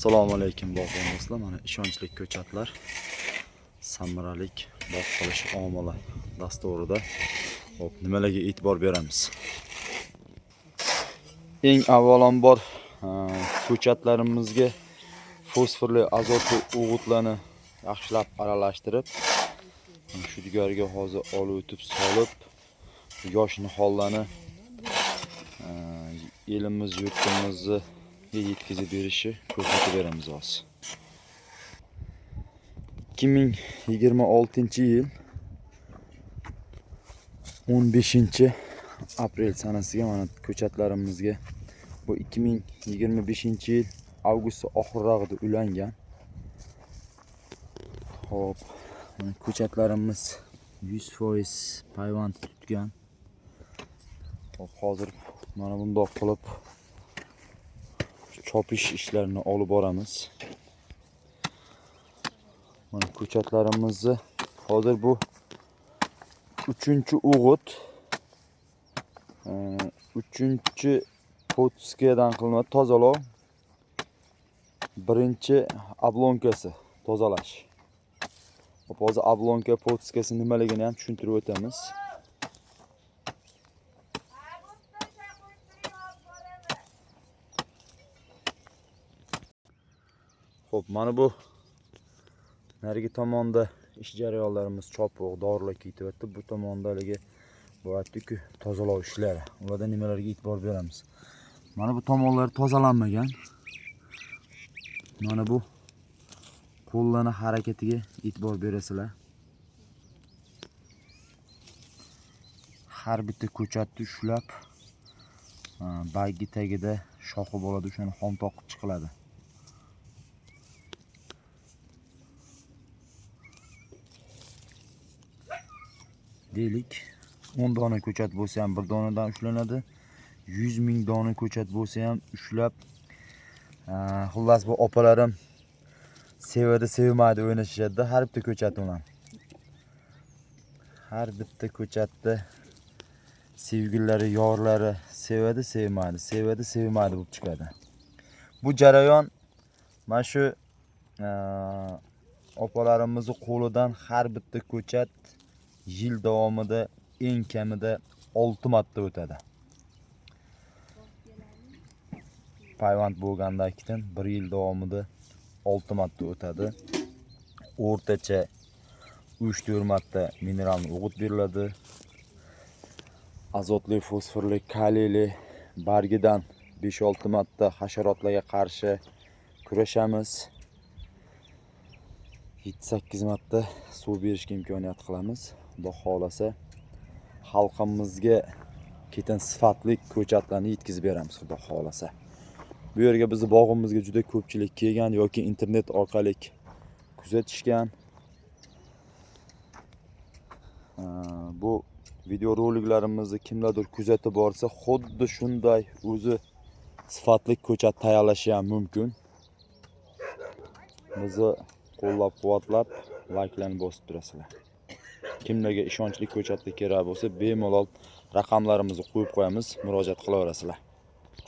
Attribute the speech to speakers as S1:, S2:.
S1: Assalomu alaykum bog'bon do'stlar. Mana ishonchli ko'chatlar samaralik bog' qilish omili dasturida hop nimalarga e'tibor beramiz. Eng avvalambor ko'chatlarimizga fosforli azotli o'g'itlarni yaxshilab aralashtirib, shu digariga hozir olib o'tib solib, yosh nihollarni elimiz yurtimizni yetkazib berishi ko'rsatib beramiz hozir. 2026-yil 15-aprel sanasiga mana ko'chatlarimizga bu 2025-yil avgust oxirlarida ulangan. Xo'p, ko'chatlarimiz 100% payvand tutgan. Xo'p, hozir mana bundoq qilib chopish ishlarini olib boramiz. Mana ko'chatlarimizni hozir bu 3-o'g'it 3-potskadan qilinadi tozalov. 1-oblonkasi tozalash. Hozir oblonka potskasi nimaligini ham tushuntirib o'tamiz. Xo'p, mana bu narigi tomonda ish jarayonlarimiz chopuq, dorilar ketyapti. Bu tomondaligi bo'lyapti-ku tozalov ishlari. Ularda nimalarga e'tibor beramiz? Mana bu tomonlar tozalanmagan. Mana bu qo'llarning harakatiga e'tibor berasizlar. Har bitta ko'chatni ushlab, baggi tagida shoxi bo'ladi, o'shani xom toqib chiqiladi. Deylik, 10 dona ko'chat bo'lsa ham 1 donadan ushlanadi. 100 ming dona ko'chat bo'lsa ham ushlab, xullas bu opalarim sevadi, sevmaydi o'ynashishadi har bitta ko'chat bilan. Har bitta ko'chatda sevgilari, yorlari sevadi, sevmaydi, sevadi, sevmaydi bo'lib chiqadi. Bu jarayon mana shu opalarimizning qo'lidan har bitta ko'chat yil davomida eng kamida 6 marta o'tadi. Payvand bo'lgandan 1 yil davomida 6 marta o'tadi. O'rtacha 3-4 marta mineral o'g'it beriladi. Azotli, fosforli, kaliyli bargidan 5-6 marta hasharotlarga qarshi kurashamiz. 7-8 marta suv berishga imkoniyat qilamiz. Xudo xolasa xalqimizga ketin sifatli ko'chatlarni yetkazib beramiz, xudo xolasa. Bu yerga bizni bog'imizga juda ko'pchilik kelgan yoki internet orqali kuzatishgan. Bu video roliklarimizni kimlardir kuzatib borsa, xuddi shunday o'zi sifatli ko'chat tayyorlashi ham mumkin. Bizni qo'llab-quvvatlab, layklarni bosib turasizlar. Kimlarga ishonchli ko'chatlar kerak bo'lsa, bemalol raqamlarimizni qo'yib qo'yamiz, murojaat qilaverasizlar.